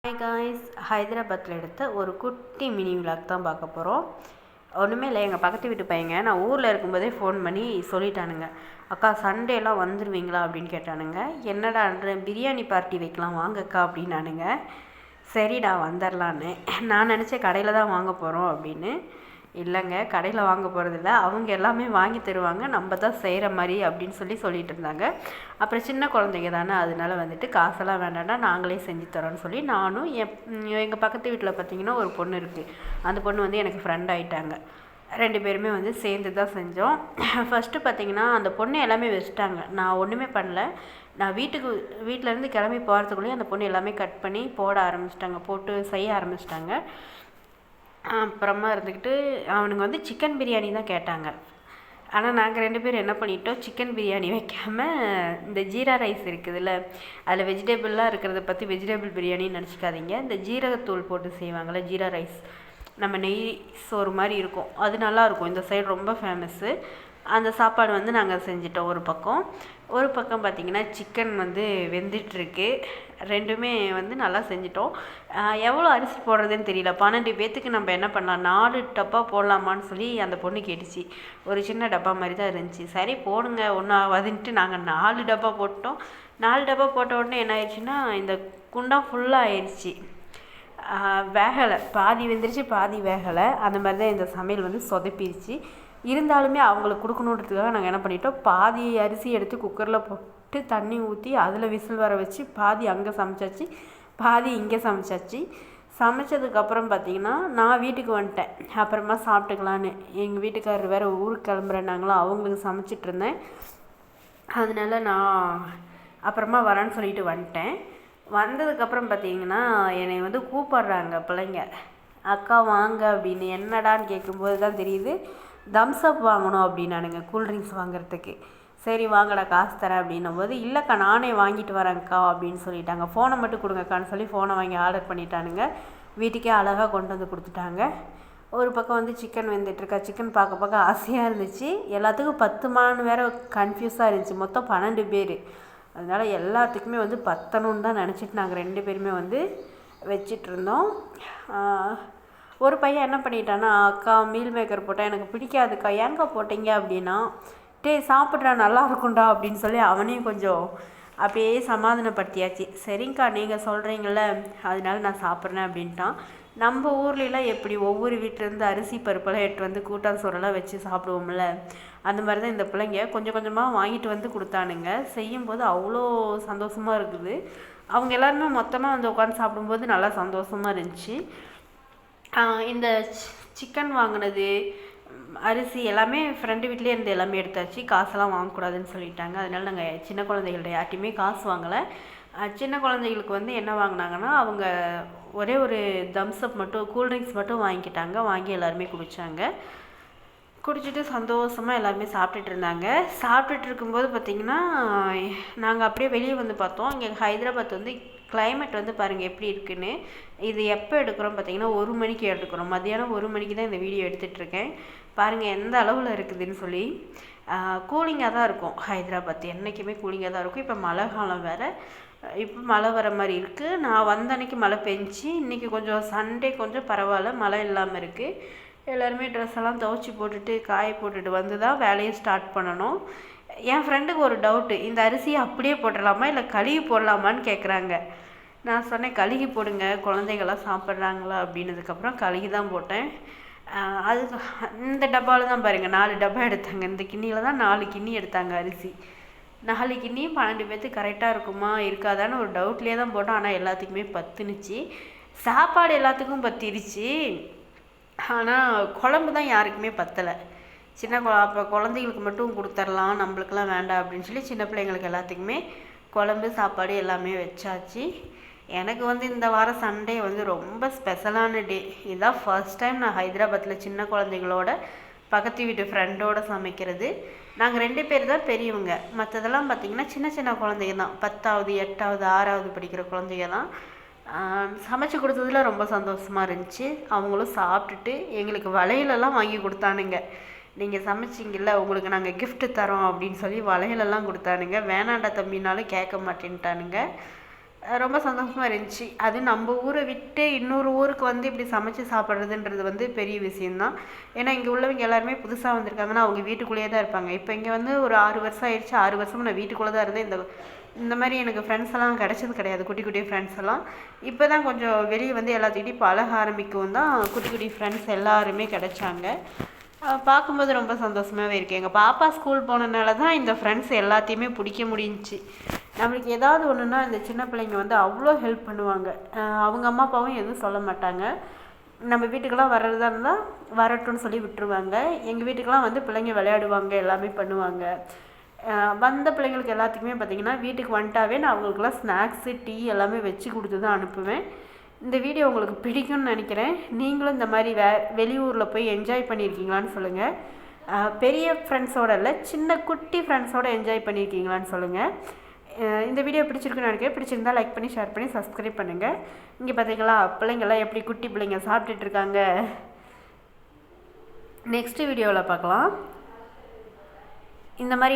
Hi guys, ஹைதராபாத்தில் எடுத்த ஒரு குட்டி மினி விளாக் தான் பார்க்க போகிறோம். ஒன்றுமே இல்லை, எங்கள் பக்கத்து வீட்டு பையங்க நான் ஊரில் இருக்கும்போதே ஃபோன் பண்ணி சொல்லிட்டானுங்க, அக்கா சண்டேலாம் வந்துடுவீங்களா அப்படின்னு கேட்டானுங்க. என்னடான்ற பிரியாணி பார்ட்டி வைக்கலாம் வாங்கக்கா அப்படின்னானுங்க. சரிடா வந்துடலான்னு நான் நினச்சேன், கடையில் தான் வாங்க போகிறோம் அப்படின்னு. இல்லைங்க, கடையில் வாங்க போகிறதில்ல, அவங்க எல்லாமே வாங்கி தருவாங்க, நம்ம தான் செய்கிற மாதிரி அப்படின்னு சொல்லிட்டு இருந்தாங்க. அப்புறம் சின்ன குழந்தைங்க தானே, அதனால வந்துட்டு காசெல்லாம் வேண்டாம்னா நாங்களே செஞ்சு தரோன்னு சொல்லி நானும் எங்கள் பக்கத்து வீட்டில் பார்த்திங்கன்னா ஒரு பொண்ணு இருக்குது. அந்த பொண்ணு வந்து எனக்கு ஃப்ரெண்ட் ஆகிட்டாங்க. 2 பேருமே வந்து சேர்ந்து தான் செஞ்சோம். ஃபஸ்ட்டு பார்த்திங்கன்னா அந்த பொண்ணு எல்லாமே வச்சுட்டாங்க, நான் ஒன்றுமே பண்ணல. நான் வீட்டிலேருந்து கிளம்பி போகிறதுக்குள்ளேயே அந்த பொண்ணு எல்லாமே கட் பண்ணி போட ஆரம்பிச்சிட்டாங்க, போட்டு செய்ய ஆரம்பிச்சிட்டாங்க. அப்புறமா இருந்துக்கிட்டு அவனுங்க வந்து சிக்கன் பிரியாணி தான் கேட்டாங்க. ஆனால் நாங்கள் 2 பேரும் என்ன பண்ணிட்டோம், சிக்கன் பிரியாணி வைக்காமல் இந்த ஜீரா ரைஸ் இருக்குதுல்ல, அதில் வெஜிடபிள்லாம் இருக்கிறத பற்றி வெஜிடபிள் பிரியாணின்னு நினச்சிக்காதீங்க. இந்த ஜீரகத்தூள் போட்டு செய்வாங்கள்ல ஜீரா ரைஸ், நம்ம நெய் சோறு மாதிரி இருக்கும், அது நல்லாயிருக்கும். இந்த சைடு ரொம்ப ஃபேமஸ்ஸு. அந்த சாப்பாடு வந்து நாங்கள் செஞ்சிட்டோம். ஒரு பக்கம் பார்த்திங்கன்னா சிக்கன் வந்து வெந்துட்டுருக்கு. 2மே வந்து நல்லா செஞ்சிட்டோம். எவ்வளோ அரிசி போடுறதுன்னு தெரியல. 12 பேர்த்துக்கு நம்ம என்ன பண்ணலாம், 4 டப்பா போடலாமான்னு சொல்லி அந்த பொண்ணு கேட்டுச்சு. ஒரு சின்ன டப்பா மாதிரி தான் இருந்துச்சு. சரி போடுங்க, ஒன்றும் ஆகாதுன்ட்டு நாங்கள் 4 டப்பா போட்டோம். 4 டப்பா போட்ட உடனே என்ன ஆயிடுச்சுன்னா, இந்த குண்டா ஃபுல்லாக ஆயிடுச்சு. வேகலை, பாதி வெந்துருச்சு பாதி வேகலை. அந்த மாதிரி தான் இந்த சமையல் வந்து சொதப்பிடுச்சு. இருந்தாலுமே அவங்களுக்கு கொடுக்கணுன்றதுக்காக நாங்கள் என்ன பண்ணிட்டோம், பாதி அரிசி எடுத்து குக்கரில் போட்டு தண்ணி ஊற்றி அதில் விசில் வர வச்சு பாதி அங்கே சமைச்சாச்சு, பாதி இங்கே சமைச்சாச்சு. சமைச்சதுக்கப்புறம் பார்த்திங்கன்னா நான் வீட்டுக்கு வந்துட்டேன். அப்புறமா சாப்பிட்டுக்கலான்னு எங்கள் வீட்டுக்காரர் வேறு ஊருக்கு கிளம்புறேன்னாங்களோ, அவங்களுக்கு சமைச்சிட்ருந்தேன். அதனால நான் அப்புறமா வரேன்னு சொல்லிட்டு வந்துட்டேன். வந்ததுக்கப்புறம் பார்த்திங்கன்னா என்னை வந்து கூப்பிட்றாங்க பிள்ளைங்க, அக்கா வாங்க அப்படின்னு. என்னடான்னு கேட்கும்போது தான் தெரியுது, தம்ஸ்அப் வாங்கணும் அப்படின்னானுங்க, கூல்ட்ரிங்க்ஸ் வாங்குறதுக்கு. சரி வாங்கடா காசு தரேன் அப்படின்னும் போது, இல்லைக்கா நானே வாங்கிட்டு வரேங்க்கா அப்படின்னு சொல்லிட்டாங்க. ஃபோனை மட்டும் கொடுங்கக்கான்னு சொல்லி ஃபோனை வாங்கி ஆர்டர் பண்ணிட்டானுங்க. வீட்டுக்கே அழகாக கொண்டு வந்து கொடுத்துட்டாங்க. ஒரு பக்கம் வந்து சிக்கன் வெந்துட்டுருக்கா. சிக்கன் பார்க்க ஆசையாக இருந்துச்சு. எல்லாத்துக்கும் 10 மான்னு வேறு கன்ஃபியூஸாக இருந்துச்சு. மொத்தம் 12 பேர். அதனால் எல்லாத்துக்குமே வந்து பத்தணும்னு தான் நினச்சிட்டு நாங்கள் 2 பேருமே வந்து வச்சிட்ருந்தோம். ஒரு பையன் என்ன பண்ணிட்டான்னா, அக்கா மீல் மேக்கர் போட்டால் எனக்கு பிடிக்காதுக்கா, ஏங்கா போட்டீங்க அப்படின்னா, சாப்பிட்றா நல்லா இருக்கும்டா அப்படின்னு சொல்லி அவனையும் கொஞ்சம் அப்படியே சமாதானப்படுத்தியாச்சு. சரிங்க்கா நீங்கள் சொல்கிறீங்கள, அதனால நான் சாப்பிட்றேன் அப்படின்ட்டான். நம்ம ஊர்லலாம் எப்படி ஒவ்வொரு வீட்டிலேருந்து அரிசி பருப்பெல்லாம் எடுத்து வந்து கூட்டான் சோறெல்லாம் வச்சு சாப்பிடுவோம்ல, அந்த மாதிரி தான் இந்த பிள்ளைங்க கொஞ்சம் கொஞ்சமாக வாங்கிட்டு வந்து கொடுத்தானுங்க. செய்யும்போது அவ்வளோ சந்தோஷமாக இருக்குது. அவங்க எல்லாருமே மொத்தமாக வந்து உட்காந்து சாப்பிடும்போது நல்லா சந்தோஷமாக இருந்துச்சு. இந்த சிக்கன் வாங்கினது, அரிசி எல்லாமே ஃப்ரெண்டு வீட்லேயே இருந்து எல்லாமே எடுத்தாச்சு. காசெல்லாம் வாங்கக்கூடாதுன்னு சொல்லிட்டாங்க. அதனால நாங்கள் சின்ன குழந்தைகள்ட்ட யார்ட்டையுமே காசு வாங்கலை. சின்ன குழந்தைகளுக்கு வந்து என்ன வாங்கினாங்கன்னா, அவங்க ஒரே ஒரு தம்ஸ்அப் மட்டும், கூல்ட்ரிங்க்ஸ் மட்டும் வாங்கிக்கிட்டாங்க. வாங்கி எல்லாருமே குடித்தாங்க. குடிச்சிட்டு சந்தோஷமாக எல்லாருமே சாப்பிட்டுட்டு இருந்தாங்க. சாப்பிட்டுட்டு இருக்கும்போது பார்த்திங்கன்னா நாங்கள் அப்படியே வெளியே வந்து பார்த்தோம். இங்கே ஹைதராபாத் வந்து கிளைமேட் வந்து பாருங்கள் எப்படி இருக்குன்னு. இது எப்போ எடுக்கிறோம் பார்த்திங்கன்னா 1 மணிக்கு எடுக்கிறோம். மத்தியானம் 1 மணிக்கு தான் இந்த வீடியோ எடுத்துகிட்ருக்கேன். பாருங்கள் எந்த அளவில் இருக்குதுன்னு சொல்லி. கூலிங்காக தான் இருக்கும் ஹைதராபாத், என்றைக்குமே கூலிங்காக தான் இருக்கும். இப்போ மழை காலம் வேறு, இப்போ மழை வர மாதிரி இருக்குது. நான் வந்த அன்றைக்கி மழை பெஞ்சி, இன்றைக்கி கொஞ்சம் சண்டே கொஞ்சம் பரவாயில்ல, மழை இல்லாமல் இருக்குது. எல்லாருமே ட்ரெஸ் எல்லாம் துவைச்சி போட்டுட்டு காய போட்டுட்டு வந்து தான் வேலையை ஸ்டார்ட் பண்ணணும். என் ஃப்ரெண்டுக்கு ஒரு டவுட்டு, இந்த அரிசியை அப்படியே போட்டுடலாமா இல்லை கழுவி போடலாமான்னு கேட்குறாங்க. நான் சொன்னேன் கழுகி போடுங்க, குழந்தைகள்லாம் சாப்பிட்றாங்களா அப்படின்னதுக்கப்புறம் கழுகி தான் போட்டேன். அது இந்த டப்பாவில் தான் பாருங்கள் 4 டப்பா எடுத்தாங்க. இந்த கிண்ணியில் தான் 4 கிண்ணி எடுத்தாங்க அரிசி. 4 கிண்ணியும் 12 பேர்த்துக்கு கரெக்டாக இருக்குமா இருக்காதான்னு ஒரு டவுட்லேயே தான் போட்டோம். ஆனால் எல்லாத்துக்குமே பத்துனுச்சு. சாப்பாடு எல்லாத்துக்கும் பத்திருச்சு. ஆனால் குழம்பு தான் யாருக்குமே பத்தலை. அப்போ குழந்தைங்களுக்கு மட்டும் கொடுத்துர்லாம், நம்மளுக்கெல்லாம் வேண்டாம் அப்படின்னு சொல்லி சின்ன பிள்ளைங்களுக்கு எல்லாத்துக்குமே குழம்பு சாப்பாடு எல்லாமே வச்சாச்சு. எனக்கு வந்து இந்த வாரம் சண்டே வந்து ரொம்ப ஸ்பெஷலான டே. இதுதான் ஃபர்ஸ்ட் டைம் நான் ஹைதராபாத்தில் சின்ன குழந்தைங்களோட பக்கத்து வீட்டு ஃப்ரெண்டோடு சமைக்கிறது. நாங்கள் 2 பேர் தான் பெரியவங்க, மற்றதெல்லாம் பார்த்திங்கன்னா சின்ன சின்ன குழந்தைங்க தான், 10வது 8வது 6வது படிக்கிற குழந்தைங்க தான். சமைச்சு கொடுத்ததில் ரொம்ப சந்தோஷமாக இருந்துச்சு. அவங்களும் சாப்பிட்டுட்டு எங்களுக்கு வளையலெல்லாம் வாங்கி கொடுத்தானுங்க. நீங்கள் சமைச்சிங்கல்ல, உங்களுக்கு நாங்கள் கிஃப்ட்டு தரோம் அப்படின்னு சொல்லி வளையலெல்லாம் கொடுத்தானுங்க. வேணாண்டா தம்பினாலும் கேட்க மாட்டேன்ட்டானுங்க. ரொம்ப சந்தோஷமாக இருந்துச்சு. அதுவும் நம்ம ஊரை விட்டு இன்னொரு ஊருக்கு வந்து இப்படி சமைச்சு சாப்பிட்றதுன்றது வந்து பெரிய விஷயந்தான். ஏன்னா இங்கே உள்ளவங்க எல்லாருமே புதுசாக வந்திருக்காங்கன்னா அவங்க வீட்டுக்குள்ளேயே தான் இருப்பாங்க. இப்போ இங்கே வந்து ஒரு 6 வருஷம் ஆயிடுச்சு. 6 வருஷமும் நான் வீட்டுக்குள்ளே தான் இருந்தேன். இந்த மாதிரி எனக்கு ஃப்ரெண்ட்ஸ் எல்லாம் கிடச்சது கிடையாது. குட்டி குட்டி ஃப்ரெண்ட்ஸ் எல்லாம் இப்போ தான் கொஞ்சம் வெளியே வந்து எல்லாத்துக்கிட்டையும் பழக ஆரம்பிக்கவும் தான் குட்டி குட்டி ஃப்ரெண்ட்ஸ் எல்லாருமே கிடைச்சாங்க. பார்க்கும்போது ரொம்ப சந்தோஷமாகவே இருக்குது. எங்கள் பாப்பா ஸ்கூல் போனதுனால தான் இந்த ஃப்ரெண்ட்ஸ் எல்லாத்தையுமே பிடிக்க முடிஞ்சிச்சு. நம்மளுக்கு ஏதாவது ஒன்றுனா இந்த சின்ன பிள்ளைங்க வந்து அவ்வளோ ஹெல்ப் பண்ணுவாங்க. அவங்க அம்மா அப்பாவும் எதுவும் சொல்ல மாட்டாங்க. நம்ம வீட்டுக்கெல்லாம் வர்றதா இருந்தால் வரட்டும்னு சொல்லி விட்டுருவாங்க. எங்கள் வீட்டுக்கெல்லாம் வந்து பிள்ளைங்க விளையாடுவாங்க, எல்லாமே பண்ணுவாங்க. வந்த பிள்ளைங்களுக்கு எல்லாத்துக்குமே பார்த்திங்கன்னா வீட்டுக்கு வந்துட்டாவே நான் அவங்களுக்குலாம் ஸ்நாக்ஸு டீ எல்லாமே வச்சு கொடுத்து தான் அனுப்புவேன். இந்த வீடியோ உங்களுக்கு பிடிக்கும்னு நினைக்கிறேன். நீங்களும் இந்த மாதிரி வெளியூரில் போய் என்ஜாய் பண்ணியிருக்கீங்களான்னு சொல்லுங்கள். பெரிய ஃப்ரெண்ட்ஸோடு இல்லை, சின்ன குட்டி ஃப்ரெண்ட்ஸோடு என்ஜாய் பண்ணியிருக்கீங்களான்னு சொல்லுங்கள். இந்த வீடியோ பிடிச்சிருக்குன்னு நினைக்கிறேன். பிடிச்சிருந்தால் லைக் பண்ணி ஷேர் பண்ணி சப்ஸ்கிரைப் பண்ணுங்கள். இங்கே பார்த்தீங்களா பிள்ளைங்கள்லாம் எப்படி குட்டி பிள்ளைங்க சாப்பிட்டுட்ருக்காங்க. நெக்ஸ்ட்டு வீடியோவில் பார்க்கலாம். இந்த மாதிரி